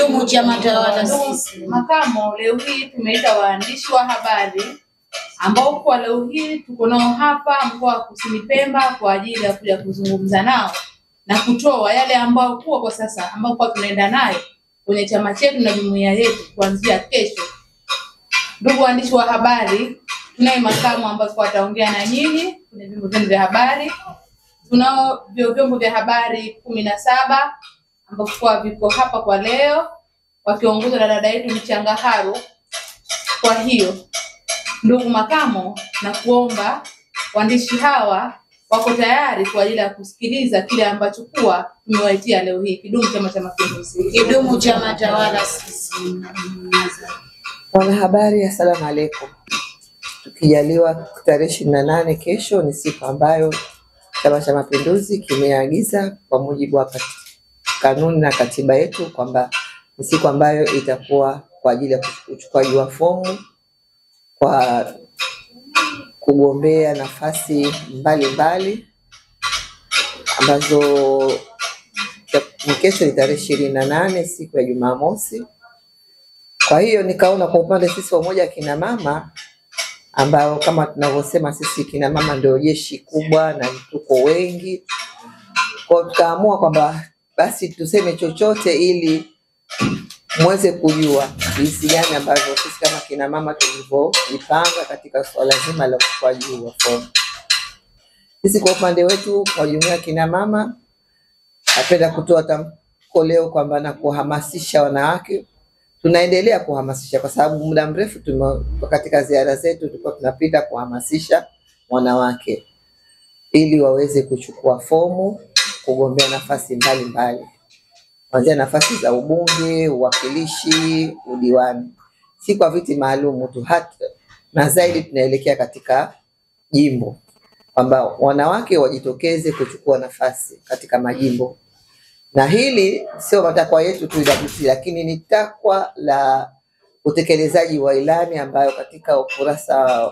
Kidumu chama tawala sisi. Makamo, leo hii tumeita waandishi wa habari ambao kwa leo hii tuko nao hapa mkoa wa Kusini Pemba kwa ajili ya kuja kuzungumza nao na kutoa yale ambao kwa sasa ambao kwa tunaenda nayo kwenye chama chetu na jumuiya yetu kuanzia kesho. Ndugu waandishi wa habari, tunaye makamo ambao wataongea na nyinyi kwenye vyombo vya habari. Tunao vyombo vya habari 17 ambao kwa viko hapa kwa leo wakiongozwa na dada yetu Mchanga Haru. Kwa hiyo ndugu makamo, na kuomba waandishi hawa wako tayari kwa ajili ya kusikiliza kile ambacho kwa tumewaitia leo hii. Kidumu Chama cha Mapinduzi. Kidumu chama tawala sisi. Wanahabari, asalamu alaykum. Tukijaliwa tarehe 28 kesho ni siku ambayo Chama cha Mapinduzi kimeagiza kwa mujibu wa kanuni na katiba yetu kwamba ni siku ambayo itakuwa kwa ajili ya uchukuaji wa fomu kwa kugombea nafasi mbalimbali ambazo kesho ni tarehe 28 siku ya Jumamosi. Kwa hiyo nikaona kwa upande sisi wamoja kina mama ambao kama tunavyosema sisi kina mama ndio jeshi kubwa na tuko wengi, kwa tukaamua kwamba basi tuseme chochote ili muweze kujua jinsi gani ambavyo sisi kama kina mama tulivyojipanga katika swala zima la uchukuaji wa fomu. Sisi kwa upande wetu kwa jumuiya kina mama napenda kutoa tamko leo kwamba na kuhamasisha wanawake. Tunaendelea kuhamasisha kwa sababu muda mrefu katika ziara zetu tulikuwa tunapita kuhamasisha wanawake ili waweze kuchukua fomu kugombea nafasi mbalimbali. Kuanzia nafasi za ubunge, uwakilishi, udiwani. Si kwa viti maalum tu, hata na zaidi tunaelekea katika jimbo kwamba wanawake wajitokeze kuchukua nafasi katika majimbo. Na hili sio matakwa yetu tu lakini ni takwa la utekelezaji wa ilani ambayo katika ukurasa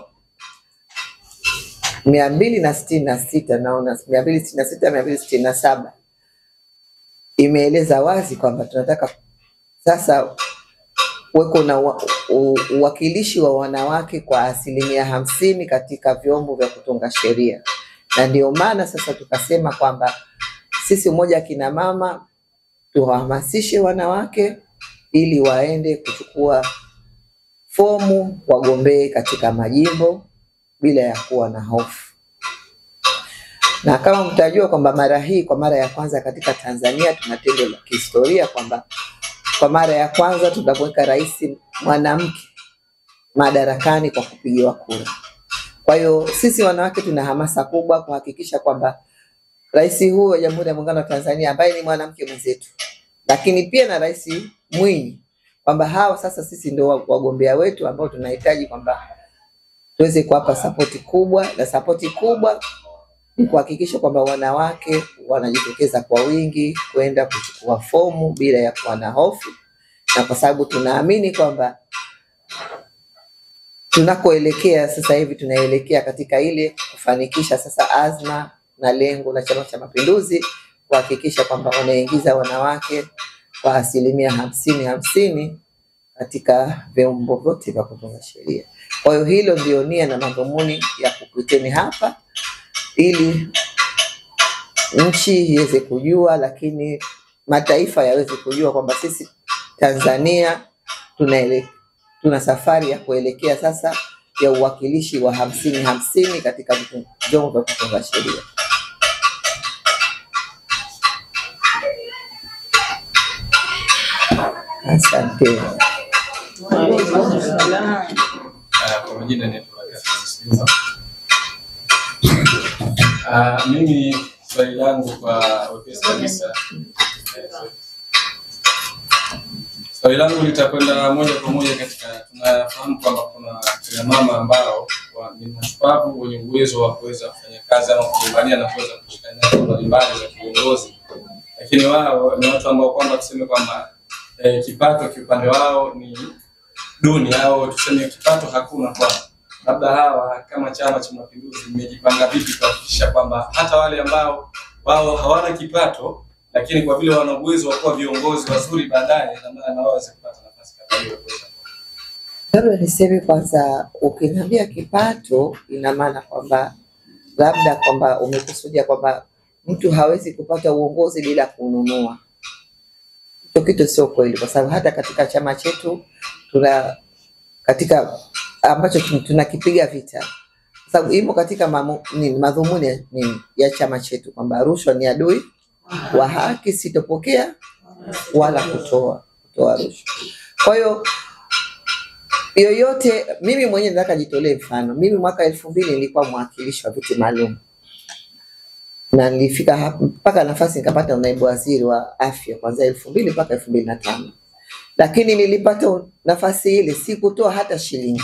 266 naona 266 267 imeeleza wazi kwamba tunataka sasa kuweko na uwakilishi wa wanawake kwa 50% katika vyombo vya kutunga sheria. Na ndio maana sasa tukasema kwamba sisi umoja kina mama tuhamasishe wanawake ili waende kuchukua fomu wagombee katika majimbo bila ya kuwa na hofu. Na kama mtajua kwamba mara hii kwa mara ya kwanza katika Tanzania tuna tendo la kihistoria kwamba kwa mara ya kwanza tutaweka rais mwanamke madarakani kwa kupigiwa kura. Kwa hiyo sisi wanawake tuna hamasa kubwa kuhakikisha kwamba rais huyu wa Jamhuri ya Muungano wa Tanzania ambaye ni mwanamke mwenzetu, lakini pia na Rais Mwinyi, kwamba hao sasa sisi ndio wagombea wetu ambao tunahitaji kwamba tuweze kuwapa sapoti kubwa, na sapoti kubwa ni kuhakikisha kwamba wanawake wanajitokeza kwa wingi kwenda kuchukua fomu bila ya kuwa na hofu. Na kwa sababu tunaamini kwamba tunakoelekea sasa hivi tunaelekea katika ile kufanikisha sasa azma na lengo la Chama cha Mapinduzi kuhakikisha kwamba wanaingiza wanawake kwa 50% katika vyombo vyote vya kutunga sheria. Kwa hiyo hilo ndio nia na madhumuni ya kukuteni hapa ili nchi iweze kujua, lakini mataifa yaweze kujua kwamba sisi Tanzania tuna safari ya kuelekea sasa ya uwakilishi wa 50% katika vyombo vya kutunga sheria. Asante. Kwa majina ni mimi swali langu kwa wepesi kabisa. Swali langu litakwenda moja kwa moja katika, tunafahamu kwamba kuna kina mama ambao ni mashupavu wenye uwezo wa kuweza kufanya kazi ama kugombania na kuweza kushika nyadhifa mbalimbali za kiongozi, lakini wao ni watu ambao kwamba tuseme kwamba kipato kiupande wao ni duni au tuseme kipato hakuna kwa. Labda hawa kama Chama cha Mapinduzi mmejipanga vipi kuhakikisha kwamba hata wale ambao wao hawana kipato lakini kwa vile wana uwezo wa kuwa viongozi wazuri baadaye, na maana waweze kupata nafasi kama hiyo kuweza. Labda niseme kwanza, ukiniambia kipato ina maana kwamba labda kwamba umekusudia kwamba mtu hawezi kupata uongozi bila kununua. Hicho kitu sio kweli, kwa sababu hata katika chama chetu tuna katika ambacho tunakipiga vita, kwa sababu imo katika madhumuni ya chama chetu kwamba rushwa ni adui wa haki, sitopokea wala kutoa rushwa. Kwa hiyo yoyote, mimi mwenyewe nataka jitolee mfano. Mimi mwaka 2000 nilikuwa mwakilishi wa viti maalum, na nilifika hapa mpaka nafasi nikapata naibu waziri wa afya kuanzia 2000 mpaka 2005. Lakini nilipata nafasi ile sikutoa hata shilingi,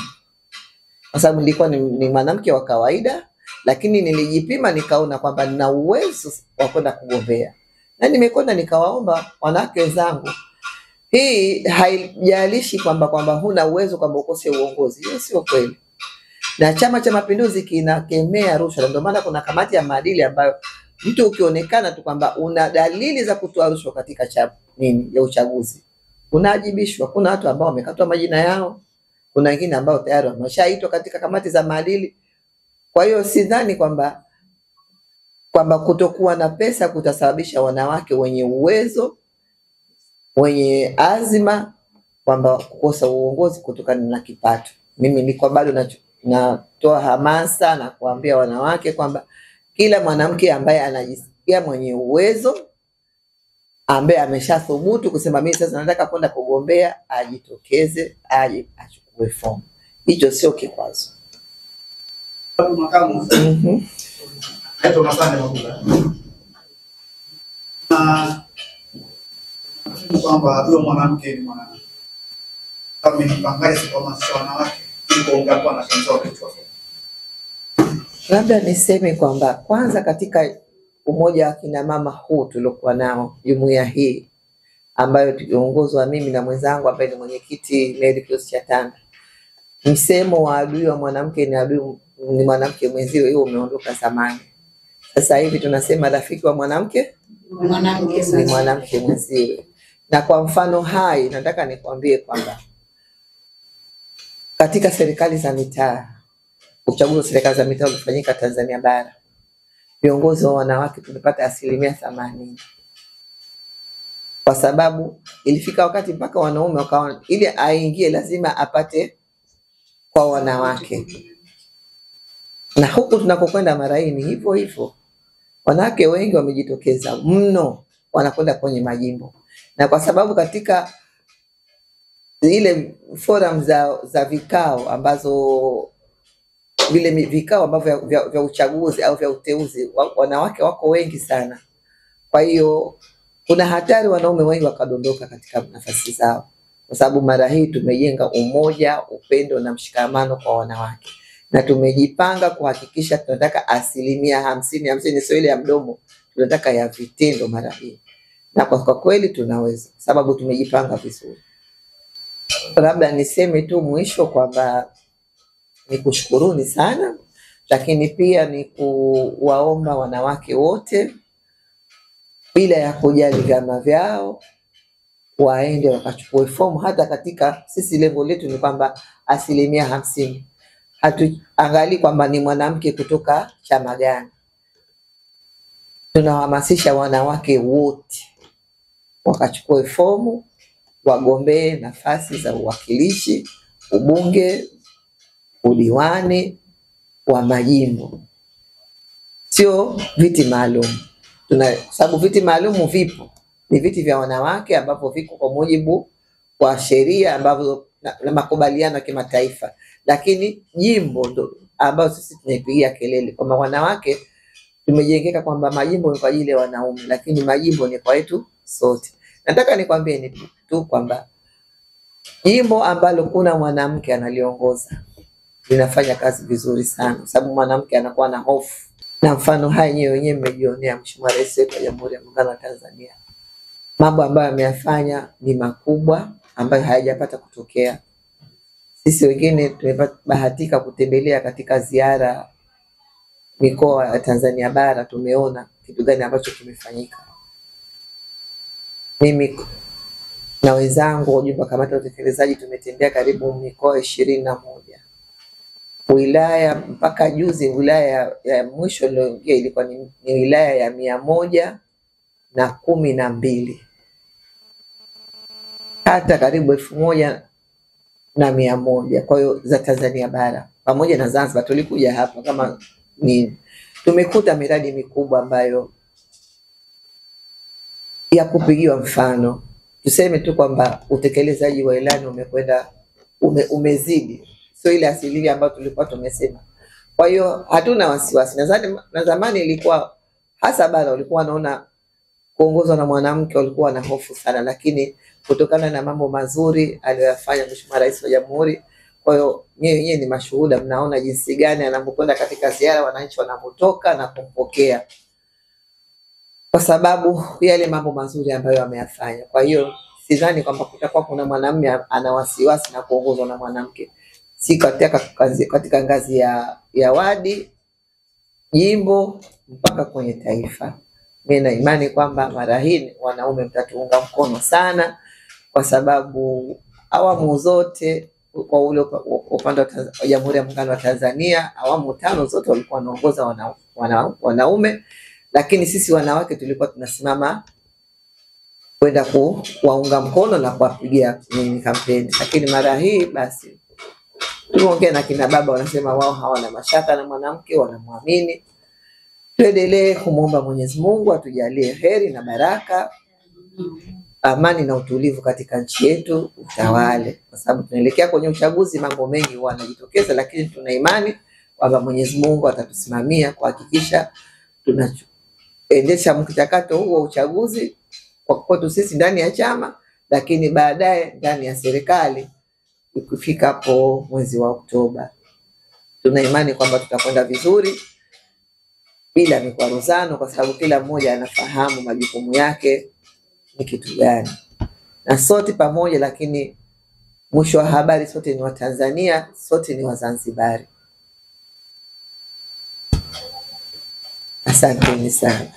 kwa sababu nilikuwa ni mwanamke wa kawaida, lakini nilijipima nikaona kwamba nina uwezo wa kwenda kugombea, na nimekwenda nikawaomba wanawake wenzangu. Hii haijalishi kwamba huna uwezo, kwamba ukose uongozi. Hiyo sio kweli. Na Chama cha Mapinduzi kinakemea rushwa, ndio maana kuna kamati ya maadili ambayo mtu ukionekana tu kwamba una dalili za kutoa rushwa katika ya uchaguzi, unaajibishwa. Kuna watu ambao wamekatwa majina yao, kuna wengine ambao tayari wameshaitwa katika kamati za maadili. Kwa hiyo sidhani kwamba kutokuwa na pesa kutasababisha wanawake wenye uwezo, wenye azima, kwamba kukosa uongozi kutokana na kipato. Mimi niko bado natoa hamasa na kuambia wanawake kwamba kila mwanamke ambaye anajisikia mwenye uwezo, ambaye ameshathubutu kusema mimi sasa nataka kwenda kugombea, ajitokeze, aje achukue fomu. Hicho sio kikwazo. Makamu. Hapo masana makubwa. Kwamba huyo mwanamke ni mwanamke. Kama ni pangazi kwa wanawake, kuongea kwa na kanisa wetu. Labda niseme kwamba kwanza katika umoja wa kina mama huu tuliokuwa nao, jumuiya hii ambayo tukiongozwa mimi na mwenzangu ambaye ni mwenyekiti Mary Close Chatanda, msemo wa adui wa mwanamke ni mwanamke mwenziwe, hiyo umeondoka zamani. Sasa hivi tunasema rafiki wa mwanamke ni mwanamke mwenziwe. Na kwa mfano hai nataka nikwambie kwamba katika serikali za mitaa, uchaguzi wa serikali za mitaa ulifanyika Tanzania bara, viongozi wa wanawake tumepata 80%. Kwa sababu ilifika wakati mpaka wanaume wakaona ili aingie lazima apate kwa wanawake. Na huku tunakokwenda Maraini hivyo hivyo. Wanawake wengi wamejitokeza mno, wanakwenda kwenye majimbo. Na kwa sababu katika ile forum za vikao ambazo vile vikao ambavyo vya uchaguzi au vya uteuzi, wanawake wako wengi sana. Kwa hiyo kuna hatari wanaume wengi wakadondoka katika nafasi zao, kwa sababu mara hii tumejenga umoja, upendo na mshikamano kwa wanawake, na tumejipanga kuhakikisha tunataka 50%, sio ile ya mdomo, tunataka ya vitendo mara hii. Na kwa kweli tunaweza, sababu tumejipanga vizuri. Labda niseme tu mwisho kwamba nikushukuruni sana, lakini pia ni kuwaomba wanawake wote bila ya kujali vyama vyao waende wakachukue fomu. Hata katika sisi lengo letu ni kwamba 50%. Hatuangalii kwamba ni mwanamke kutoka chama gani. Tunahamasisha wanawake wote wakachukue fomu, wagombee nafasi za uwakilishi, ubunge, udiwani wa majimbo. Sio viti maalum. Sababu viti maalum vipo, ni viti vya wanawake ambavyo viko kwa mujibu wa sheria ambavyo na makubaliano ya kimataifa. Lakini jimbo ndo ambao sisi tunaipigia kelele kwamba wanawake tumejengeka kwamba majimbo ni kwa ajili ya wanaume, lakini majimbo ni kwa wetu sote. Nataka nikwambie ni tu kwamba jimbo ambalo kuna mwanamke analiongoza linafanya kazi vizuri sana, sababu mwanamke anakuwa na hofu. Na mfano hai wenyewe mmejionea, Mheshimiwa Rais wetu wa Jamhuri ya Muungano wa Tanzania, mambo ambayo ameyafanya ni makubwa ambayo hayajapata kutokea. Sisi wengine tumebahatika kutembelea katika ziara mikoa ya Tanzania bara, tumeona kitu gani ambacho kimefanyika. Mimi na wenzangu wajumbe wa kamati ya utekelezaji tumetembea karibu mikoa 21. Wilaya mpaka juzi wilaya ya mwisho niliyoingia ilikuwa ni wilaya ya 112. Kata karibu 1100. Kwa hiyo za Tanzania bara pamoja na Zanzibar tulikuja hapa kama ni tumekuta miradi mikubwa ambayo ya kupigiwa mfano. Tuseme tu kwamba utekelezaji wa ilani umekwenda umezidi, sio ile asilimia ambayo tulikuwa tumesema. Kwa hiyo hatuna wasiwasi. Na zamani ilikuwa hasa bara walikuwa wanaona kuongozwa na mwanamke walikuwa na hofu sana, lakini kutokana na mambo mazuri aliyofanya Mheshimiwa Rais wa Jamhuri, kwa hiyo nyewe ni mashuhuda, mnaona jinsi gani anapokwenda katika ziara wananchi wanapotoka na kumpokea, kwa sababu yale mambo mazuri ambayo ameyafanya. Kwa hiyo sidhani kwamba kutakuwa kuna mwanamume ana wasiwasi na kuongozwa na mwanamke, si katika ngazi ya wadi, jimbo mpaka kwenye taifa. Mimi na imani kwamba mara hii wanaume mtatuunga mkono sana, kwa sababu awamu zote kwa ule upande wa Jamhuri ya Muungano wa Tanzania awamu 5 zote walikuwa wanaongoza wanaume, lakini sisi wanawake tulikuwa tunasimama kwenda kuwaunga mkono na kuwapigia kampeni. Lakini mara hii basi tuongea na kina baba, wanasema wao hawana mashaka na mwanamke, wanamwamini. Tuendelee kumuomba Mwenyezi Mungu atujalie heri na baraka, amani na utulivu katika nchi yetu utawale, kwa sababu tunaelekea kwenye uchaguzi. Mambo mengi huwa yanajitokeza, lakini tuna imani kwamba Mwenyezi Mungu atatusimamia kuhakikisha tunaendesha mchakato huo wa uchaguzi kwa kwetu sisi ndani ya chama, lakini baadaye ndani ya serikali ukifika hapo mwezi wa Oktoba. Tuna imani kwamba tutakwenda vizuri bila mikwaruzano, kwa sababu kila mmoja anafahamu majukumu yake ni kitu gani, na sote pamoja. Lakini mwisho wa habari, sote ni Watanzania, sote ni Wazanzibari. Asanteni sana.